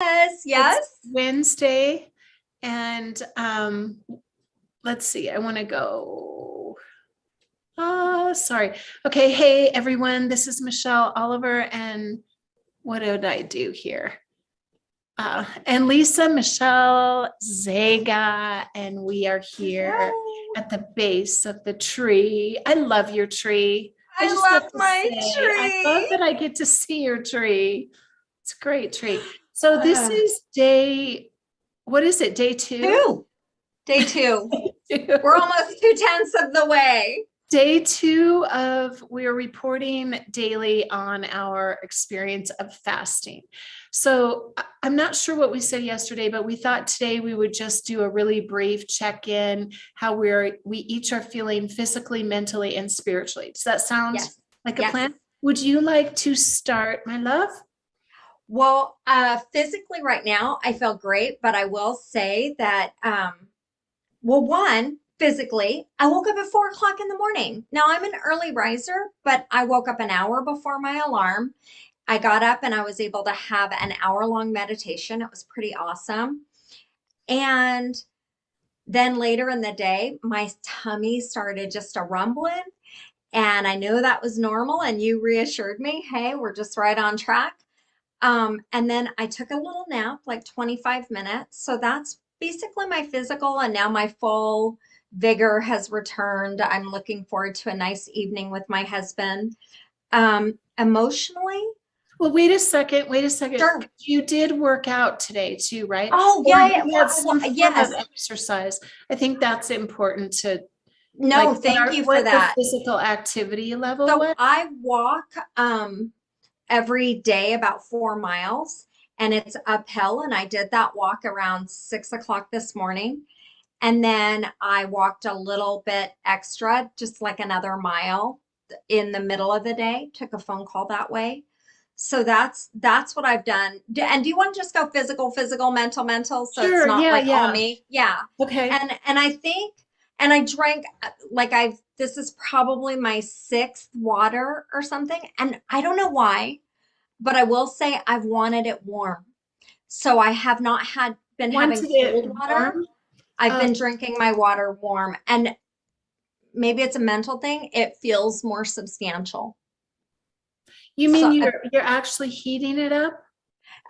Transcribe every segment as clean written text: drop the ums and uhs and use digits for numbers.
Yes, It's yes. Wednesday, and let's see. I want to go. Oh, sorry. Okay, hey everyone. This is Michelle Oliver, and what did I do here? And Lisa Michelle Zega, and we are here Hello. at the base of the tree. I love your tree. I I just love have to my say, I love tree. that I get to see your tree. It's a great tree. So this Uh, is day, what is it? Day two? two. Day two. We're almost two-tenths of the way. Day two of we're reporting daily on our experience of fasting. So I'm not sure what we said yesterday, but we thought today we would just do a really brief check-in, how we each are feeling physically, mentally, and spiritually. Does that sound Yes. like a Yes. plan? Would you like to start, my love? Well, physically right now, I feel great, but I will say that, well, one, physically, I woke up at 4 o'clock in the morning. Now I'm an early riser, but I woke up an hour before my alarm. I got up and I was able to have an hour-long meditation. It was pretty awesome. And then later in the day, my tummy started just a rumbling, and I knew that was normal. And you reassured me, hey, we're just right on track. And then I took a little nap, like 25 minutes. So that's basically my physical. And now my full vigor has returned. I'm looking forward to a nice evening with my husband. Emotionally, Well, wait a second. Wait a second. sure. You did work out today too, right? Oh, Or yeah, yeah. you Well, had some form of yes. exercise. I think that's important to like No, thank you for what the that. physical activity level So was. I walk every day about 4 miles, and it's uphill. And I did that walk around 6 o'clock this morning. And then I walked a little bit extra, just like another mile in the middle of the day, took a phone call that way. So that's what I've done. And do you want to just go physical, physical, mental, mental, so it's Sure. not Yeah. like all Yeah. me? Yeah. Okay. And I think, and I drank, like, I've this is probably my sixth water or something, and I don't know why, but I will say I've wanted it warm. So I have not had been having Wanted it cold water. warm. I've Uh, been drinking my water warm, and maybe it's a mental thing. It feels more substantial. you So mean you're actually heating it up?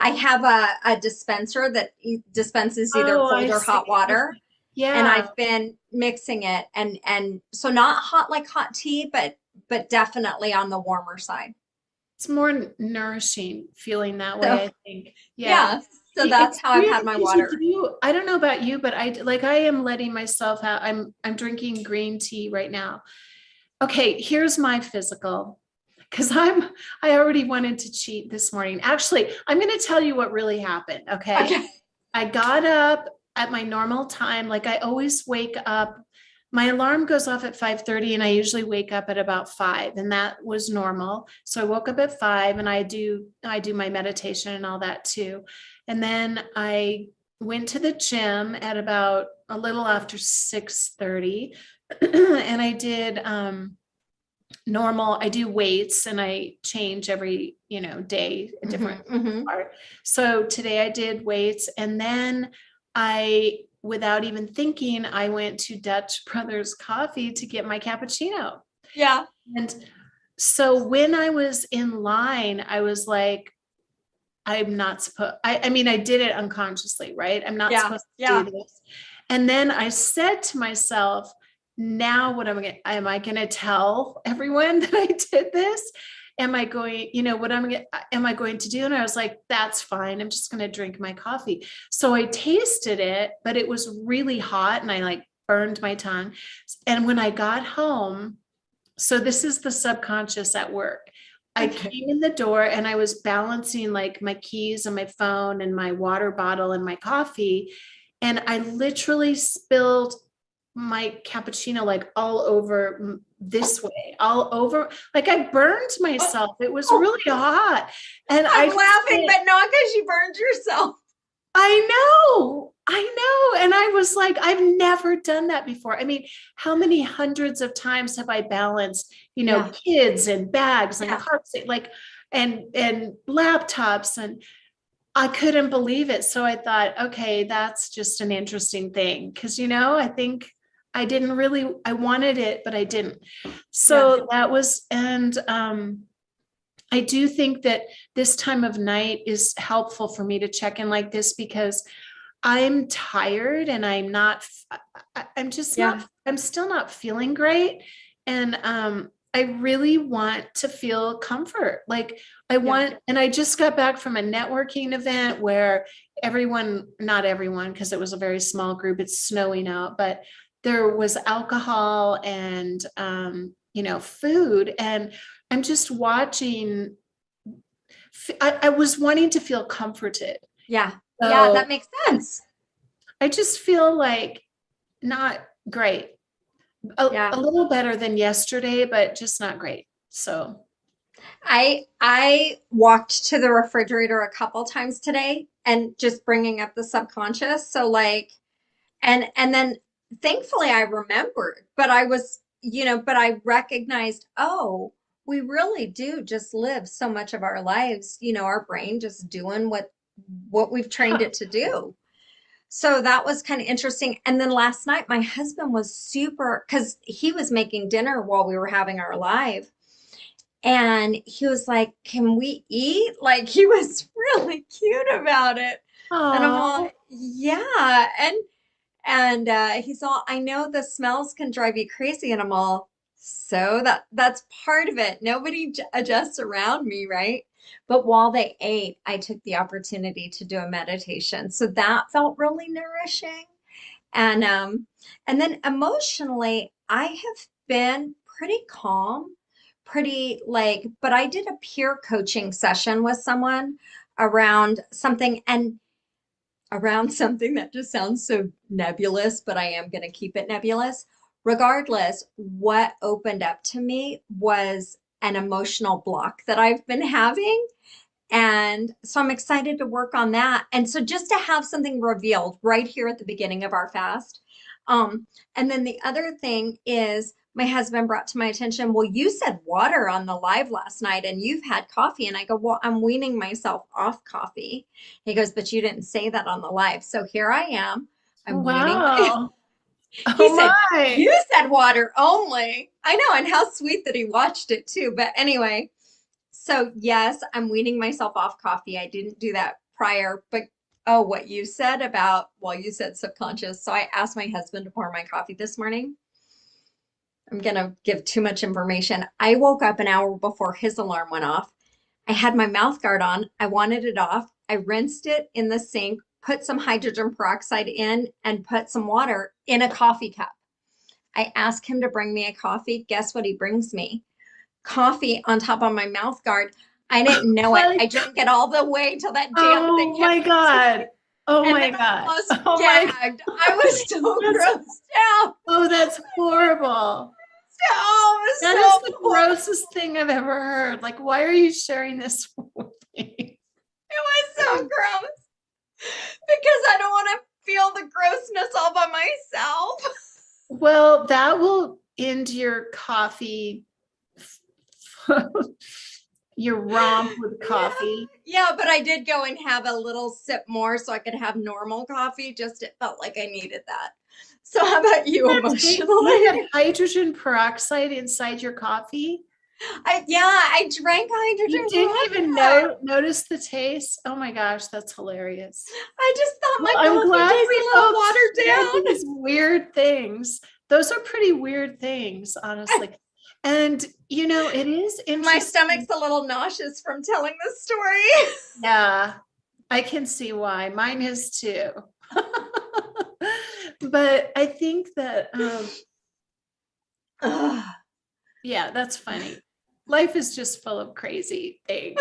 I have a dispenser that dispenses either Oh, I cold or see. hot water, Okay. and Yeah. I've been mixing it, and so not hot like hot tea, but definitely on the warmer side. It's more nourishing feeling that way, So I think. Yeah. yeah, so that's It's how I've weird had my because you water. do, I don't know about you, but I am letting myself out. I'm drinking green tea right now. Okay, here's my physical because I already wanted to cheat this morning. Actually, I'm going to tell you what really happened. Okay. Okay. I got up at my normal time. Like I always wake up. My alarm goes off at 5:30 and I usually wake up at about 5 and that was normal. So I woke up at 5 and I do my meditation and all that too. And then I went to the gym at about a little after 6:30 and I did normal. I do weights and I change every, day a different Hmm. part. So today I did weights and then without even thinking, I went to Dutch Brothers Coffee to get my cappuccino. Yeah. And so when I was in line, I was like, I'm not supposed, I mean, I did it unconsciously, right? I'm not Yeah. supposed to Yeah. do this. And then I said to myself, now what am I going to tell everyone that I did this? Am I going, am I going to do? And I was like, that's fine. I'm just going to drink my coffee. So I tasted it, but it was really hot and I like burned my tongue. And when I got home, so this is the subconscious at work. I Okay. came in the door and I was balancing like my keys and my phone and my water bottle and my coffee. And I literally spilled my cappuccino like all over this way, all over. Like I burned myself. It was Oh, really hot. And I'm I laughing, said, but not because you burned yourself. I know. And I was like, I've never done that before. I mean, how many hundreds of times have I balanced, Yeah. kids and bags and Yeah. carts, like, and laptops. And I couldn't believe it. So I thought, okay, that's just an interesting thing. Cause I think I wanted it, but I didn't. Yeah. So that was, and I do think that this time of night is helpful for me to check in like this because I'm tired and I'm just Yeah. not, I'm still not feeling great. And I really want to feel comfort. Like Yeah. and I just got back from a networking event where not everyone, because it was a very small group, it's snowing out, but there was alcohol and, food. And I'm just watching. I was wanting to feel comforted. Yeah. Yeah. So That makes sense. I just feel like not great. A Yeah. little better than yesterday, but just not great. So, I walked to the refrigerator a couple times today and just bringing up the subconscious. So like, and then thankfully I remembered, but but I recognized, oh, we really do just live so much of our lives, our brain just doing what we've trained yeah. it to do. So that was kind of interesting. And then last night, my husband was super, because he was making dinner while we were having our live. And he was like, "Can we eat?" Like he was really cute about it. And I'm all, Oh, yeah. And he's all, "I know the smells can drive you crazy." And I'm all, so that's part of it. Nobody adjusts around me, right? But while they ate, I took the opportunity to do a meditation. So that felt really nourishing. And then emotionally, I have been pretty calm, pretty like, but I did a peer coaching session with someone around something and around something that just sounds so nebulous, but I am going to keep it nebulous. Regardless, what opened up to me was an emotional block that I've been having. And so I'm excited to work on that. And so just to have something revealed right here at the beginning of our fast. Um, and then the other thing is my husband brought to my attention, well, you said water on the live last night and you've had coffee. And I go, well, I'm weaning myself off coffee. He goes, but you didn't say that on the live. So here I am. I'm weaning my, wow. he Oh said, my. you said water only. I know. And how sweet that he watched it too. But anyway, so yes, I'm weaning myself off coffee. I didn't do that prior, but oh, what you said about, well, you said subconscious. So I asked my husband to pour my coffee this morning. I'm gonna give too much information. I woke up an hour before his alarm went off. I had my mouth guard on. I wanted it off. I rinsed it in the sink, put some hydrogen peroxide in, and put some water in a coffee cup. I asked him to bring me a coffee. Guess what he brings me? Coffee on top of my mouth guard. I didn't know it. Like, I drank it all the way till that damn thing oh hit my my teeth. God. Oh And my then I God. almost Oh my, gagged. I was so that's, grossed out. oh, that's horrible. Oh, it was That is so the horrible. grossest thing I've ever heard. Like, why are you sharing this with me? It was so gross because I don't want to feel the grossness all by myself. Well, that will end your coffee, your romp with Yeah. coffee. Yeah, but I did go and have a little sip more so I could have normal coffee. Just it felt like I needed that. So how about you You emotionally? had hydrogen peroxide inside your coffee. I drank You hydrogen didn't even peroxide. notice the taste. Oh my gosh, that's hilarious. I just thought Well, my I'm coffee glad tasted a we little both watered shared down. these weird things. Those are pretty weird things, honestly. And it is My stomach's interesting. a little nauseous from telling this story. Yeah, I can see why. Mine is too. But I think that Ugh. yeah, that's funny. Life is just full of crazy things.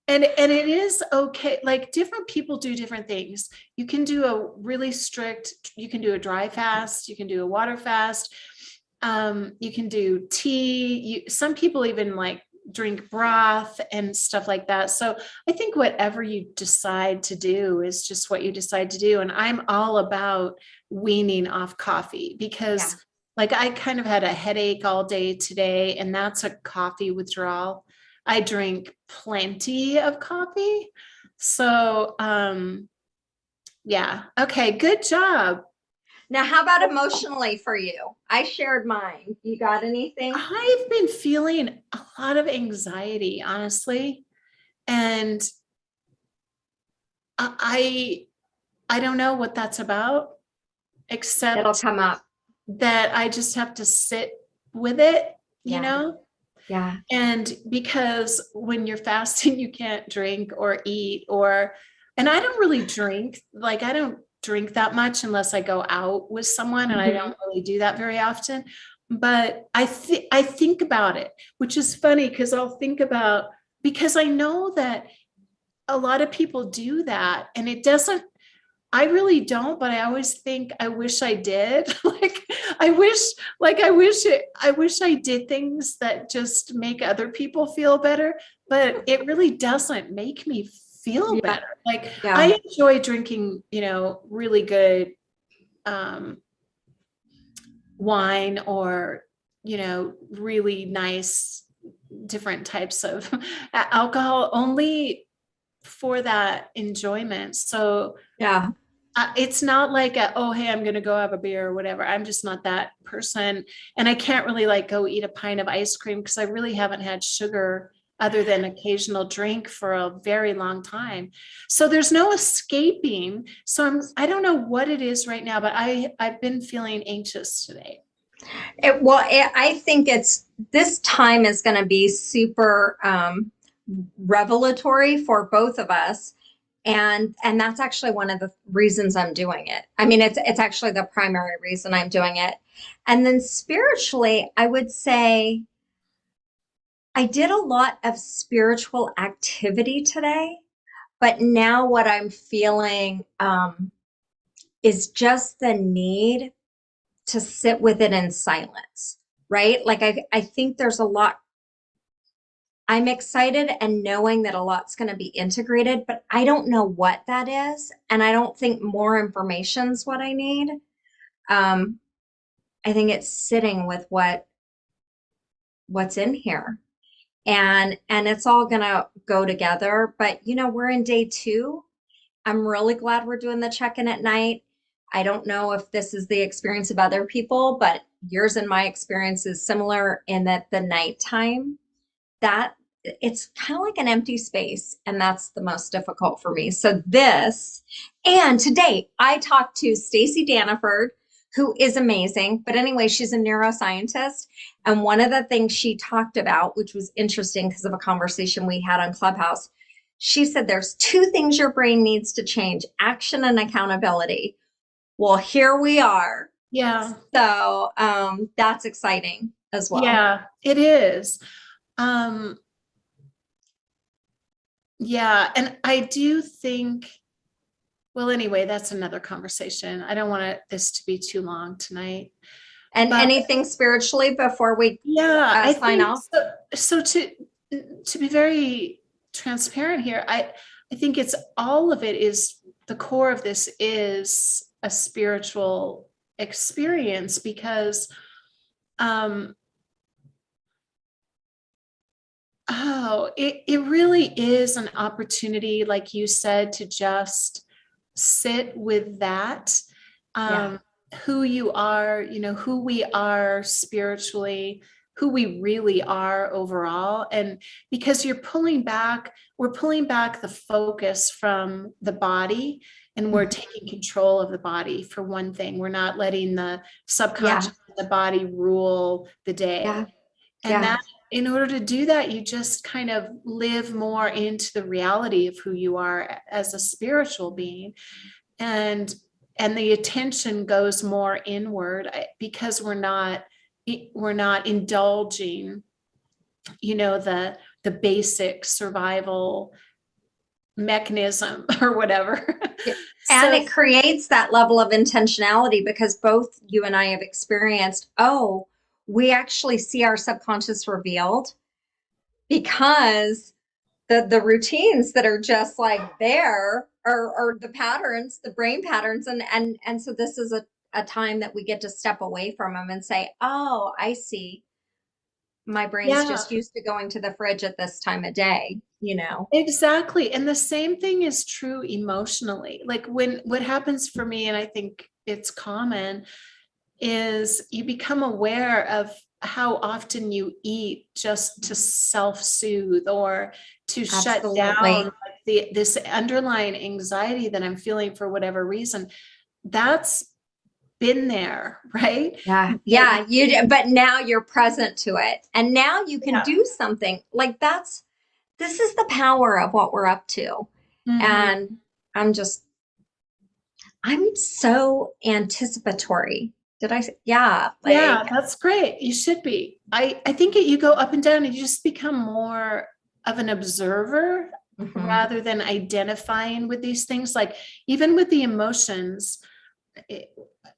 And it is okay. Like different people do different things. You can do you can do a dry fast, you can do a water fast. You can do tea. Some people even like drink broth and stuff like that. So I think whatever you decide to do is just what you decide to do. And I'm all about weaning off coffee Yeah. because like I kind of had a headache all day today, and that's a coffee withdrawal. I drink plenty of coffee. So, yeah. Okay. Good job. Now, how about emotionally for you? I shared mine. You got anything? I've been feeling a lot of anxiety, honestly. And I I don't know what that's about, It'll except come up. that I just have to sit with it, you Yeah. know? Yeah. And because when you're fasting, you can't drink or eat and I don't really drink, like I don't drink that much unless I go out with someone, and I Mhm. don't really do that very often. But I think about it, which is funny because I'll think about, because I know that a lot of people do that and it doesn't, I really don't, but I always think I wish I did. Like I wish, I wish I did things that just make other people feel better, but it really doesn't make me feel Yeah. better. Like Yeah. I enjoy drinking, really good um wine, or really nice different types of alcohol, only for that enjoyment. So Yeah. it's not like oh, hey, I'm going to go have a beer or whatever. I'm just not that person. And I can't really like go eat a pint of ice cream because I really haven't had sugar other than occasional drink for a very long time. So there's no escaping. So I don't know what it is right now, but I've been feeling anxious today. I think this time is going to be super revelatory for both of us, and that's actually one of the reasons I'm doing it. I mean, it's actually the primary reason I'm doing it. And then spiritually, I would say I did a lot of spiritual activity today, but now what I'm feeling is just the need to sit with it in silence, right? Like I think there's a lot. I'm excited and knowing that a lot's going to be integrated, but I don't know what that is. And I don't think more information's what I need. Um, I think it's sitting with what's in here. And it's all going to go together. But we're in day 2. I'm really glad we're doing the check-in at night. I don't know if this is the experience of other people, but yours and my experience is similar in that the nighttime, that it's kind of like an empty space, and that's the most difficult for me. So this, and today I talked to Stacy Daniford, who is amazing. But anyway, she's a neuroscientist, and one of the things she talked about, which was interesting because of a conversation we had on Clubhouse, she said there's 2 things your brain needs to change: action and accountability. Well, here we are. Yeah. So that's exciting as well. Yeah, it is. Um, yeah. And I do think, well, anyway, that's another conversation. I don't want this to be too long tonight. And But anything spiritually before we yeah, I sign think off? so. So to be very transparent here, I think it's all of it is the core of this is a spiritual experience, because um it really is an opportunity, like you said, to just sit with that, Yeah. um, who you are, who we are spiritually, who we really are overall. And because we're pulling back the focus from the body, and we're Mhm. taking control of the body. For one thing, we're not letting the Yeah. subconscious of the body rule the Yeah. day. And Yeah. that, in order to do that, you just kind of live more into the reality of who you are as a spiritual being. And the attention goes more inward, because we're not indulging, the basic survival mechanism or whatever. Yeah. And So it creates that level of intentionality because both you and I have experienced, oh, we actually see our subconscious revealed because the routines that are just like there are the patterns, the brain patterns, and so this is a time that we get to step away from them and say, oh, I see. My brain's Yeah, just used to going to the fridge at this time of day, you know. exactly. And the same thing is true emotionally. Like when what happens for me, and I think it's common, is you become aware of how often you eat just to self-soothe or to shut down Absolutely. like this underlying anxiety that I'm feeling for whatever reason. That's been there, right? Yeah. But Yeah. But now you're present to it. And now you can yeah. do something like this is the power of what we're up to. Mhm. And I'm just, I'm so anticipatory. Did I say, yeah, Yeah, like, that's great. You should be. I think you go up and down and you just become more of an observer mhm, rather than identifying with these things. Like even with the emotions, it-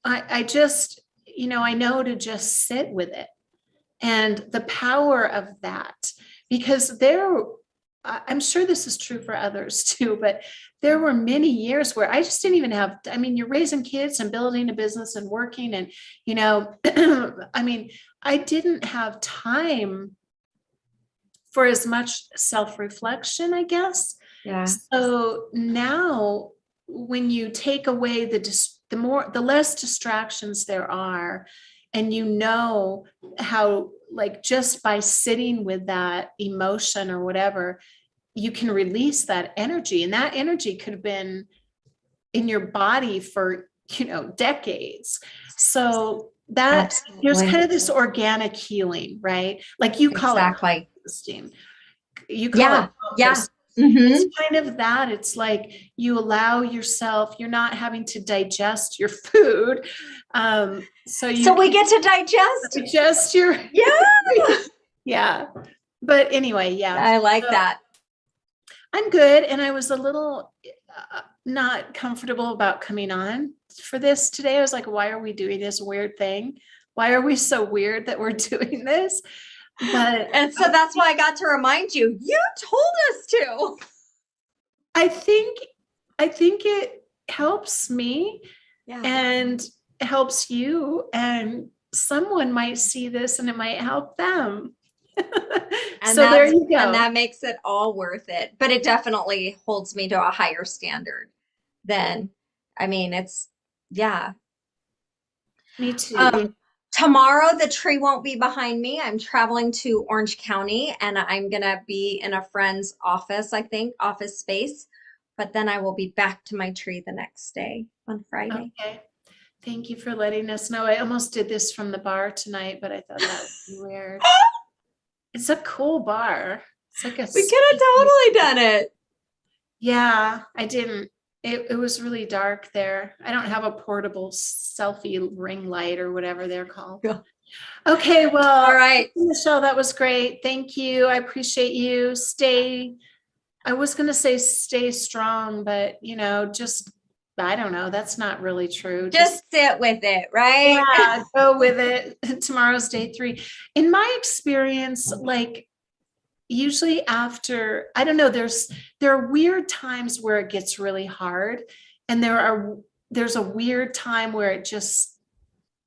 I just, I know to just sit with it and the power of that, because I'm sure this is true for others too, but there were many years where I just didn't even have, I mean, you're raising kids and building a business and working and, I mean, I didn't have time for as much self-reflection, I guess. yeah, So now when you take away the less distractions there are, and how like just by sitting with that emotion or whatever, you can release that energy. And that energy could have been in your body for, decades. So that there's absolutely. kind of this organic healing, right? Like you call it Exactly. composting. You call it Yeah. Yeah. compost. Hmm. It's kind of that. It's like you allow yourself, you're not having to digest your food. So So you we can get to digest. digest your, Yeah. yeah. But anyway, yeah. I like So that. I'm good. And I was a little not comfortable about coming on for this today. I was like, why are we doing this weird thing? Why are we so weird that we're doing this? But And so that's why I got to remind you, you told us to. I think I think it helps me Yeah. and helps you, and someone might see this and it might help them. And So there that's you and go. that makes it all worth it. But it definitely holds me to a higher standard than, I mean, it's yeah. Me too. Um, Tomorrow the tree won't be behind me. I'm traveling to Orange County and I'm gonna be in a friend's office, I think, office space. But then I will be back to my tree the next day on Friday. Okay. Thank you for letting us know. I almost did this from the bar tonight, but I thought that would be weird. It's a cool bar. It's like a We could have speakeasy. totally done it. Yeah, I didn't. It was really dark there. I don't have a portable selfie ring light or whatever they're called. Yeah. Okay, All well, right. Michelle, that was great. Thank you. I appreciate you. I was going to say stay strong, but just, I don't know. That's not really true. Just, Just sit with it, right? yeah, go with it. Tomorrow's day 3. In my experience, like usually after, I don't know, there are weird times where it gets really hard, and there's a weird time where it just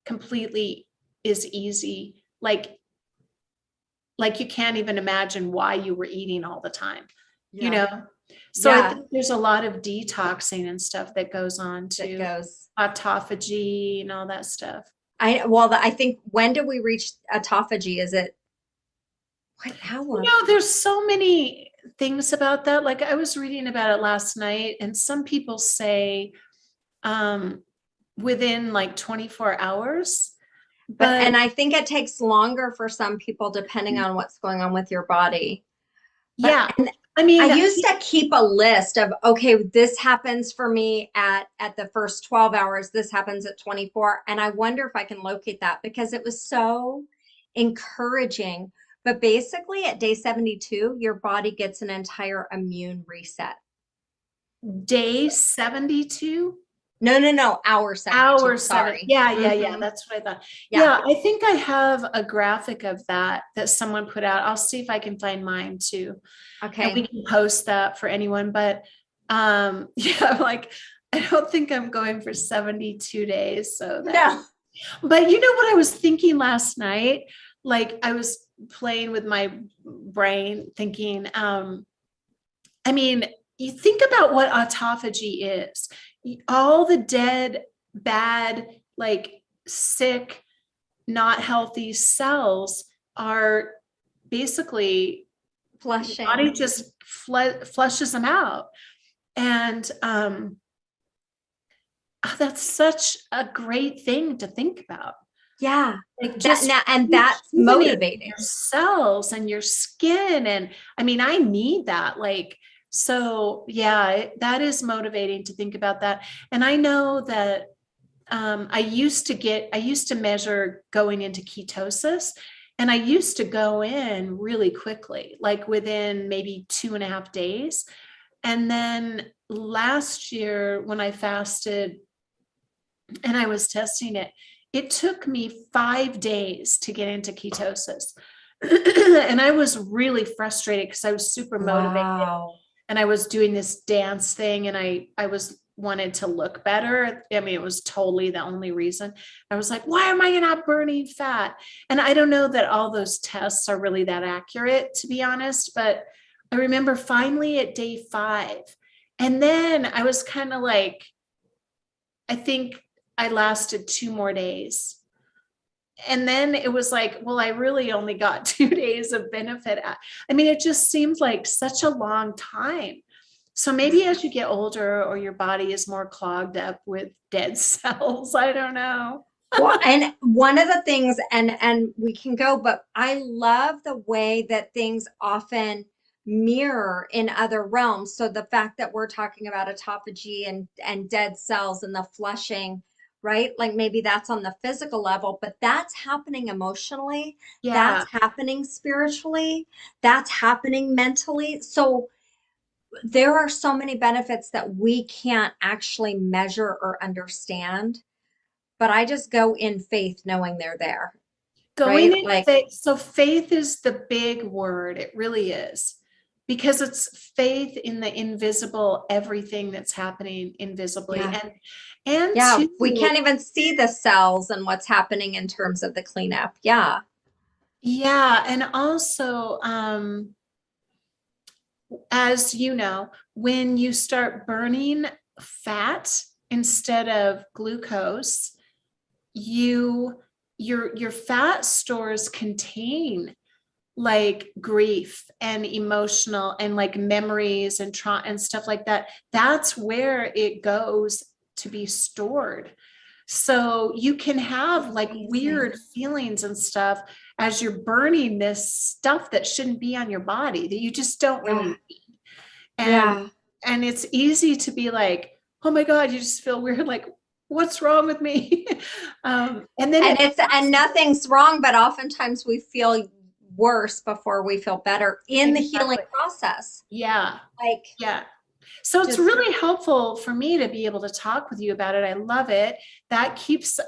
completely is easy. Like you can't even imagine why you were eating all the time, you Yeah. know? So I Yeah. think there's a lot of detoxing and stuff that goes on That too, goes. autophagy and all that stuff. I think when do we reach autophagy? Is it what hour? There's so many things about that. Like I was reading about it last night, and some people say um, within like 24 hours. But But and I think it takes longer for some people depending on what's going on with your body. But yeah, and I I mean, used to keep a list of okay, this happens for me at the first 12 hours, this happens at 24, and I wonder if I can locate that because it was so encouraging. But basically at day 72, your body gets an entire immune reset. day 72. No, no, no, hour 72, Hour 7. sorry. Yeah, yeah, yeah. Hmm. That's what I thought. Yeah. Yeah, I think I have a graphic of that someone put out. I'll see if I can find mine too. And we Okay. can post that for anyone. But yeah, like I don't think I'm going for 72 days. So that, No. but you know what I was thinking last night? Like I was playing with my brain thinking, I mean, you think about what autophagy is. All the dead, bad, like sick, not healthy cells are basically, your body Flushing. just flushes them out. And that's such a great thing to think about. Yeah. Like That just now, and that's rejuvenating motivating. your cells and your skin. And I mean, I need that. Like, so yeah, that is motivating to think about that. And I know that I used to measure going into ketosis, and I used to go in really quickly, like within maybe 2.5 days. And then last year when I fasted and I was testing it, it took me 5 days to get into ketosis. And I was really frustrated because I was super motivated Wow. and I was doing this dance thing, and I was wanted to look better. I mean, it was totally the only reason. I was like, why am I not burning fat? And I don't know that all those tests are really that accurate, to be honest, but I remember finally at day 5. And then I was kind of like, I think I lasted 2 more days. And then it was like, well, I really only got 2 days of benefit. I mean, it just seemed like such a long time. So maybe as you get older or your body is more clogged up with dead cells, I don't know. Well, and one of the things, and we can go, but I love the way that things often mirror in other realms. So the fact that we're talking about autophagy and dead cells and the flushing, right? Like maybe that's on the physical level, but that's happening emotionally, Yeah. that's happening spiritually, that's happening mentally. So there are so many benefits that we can't actually measure or understand, but I just go in faith knowing they're there, Going right? in Like, faith. So faith is the big word. It really is. Because it's faith in the invisible, everything that's happening invisibly. yeah, And yeah, two, we can't even see the cells and what's happening in terms of the cleanup. Yeah, yeah. And also, as you know, when you start burning fat instead of glucose, your fat stores contain like grief and emotional and like memories and trauma and stuff like that. That's where it goes to be stored. So you can have like amazing. weird feelings and stuff as you're burning this stuff that shouldn't be on your body that you just don't Yeah, really need. And yeah. and it's easy to be like, oh my God, you just feel weird, like, what's wrong with me? And then And it it's and passes. nothing's wrong, but oftentimes we feel worse before we feel better in the healing Exactly. process. Yeah. Like Yeah. So it's just really helpful for me to be able to talk with you about it. I love it. That keeps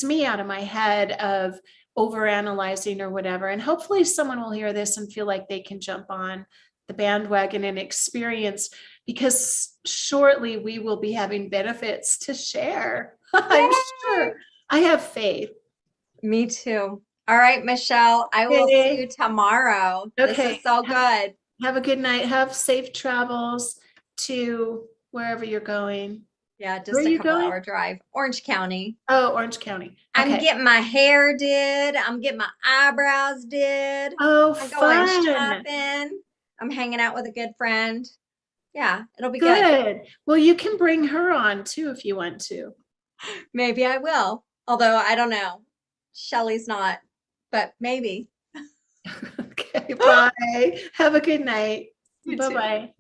me out of my head of overanalyzing or whatever. And hopefully someone will hear this and feel like they can jump on the bandwagon and experience, because shortly we will be having benefits to share. I'm yay. sure. I have faith. Me too. All right, Michelle, I will see you Okay. tomorrow. This is Okay. so good. Have a good night. Have safe travels to wherever you're going. Yeah, Where are just a you couple going? hour drive. Orange County. Oh, Orange County. I'm Okay. getting my hair did. I'm getting my eyebrows did. Oh, I'm going fun. shopping. I'm hanging out with a good friend. Yeah, it'll be good. Good. Well, you can bring her on too if you want to. Maybe I will. Although I don't know. Shelly's not, but maybe. Okay, bye. Have a good night. You too. Bye-bye.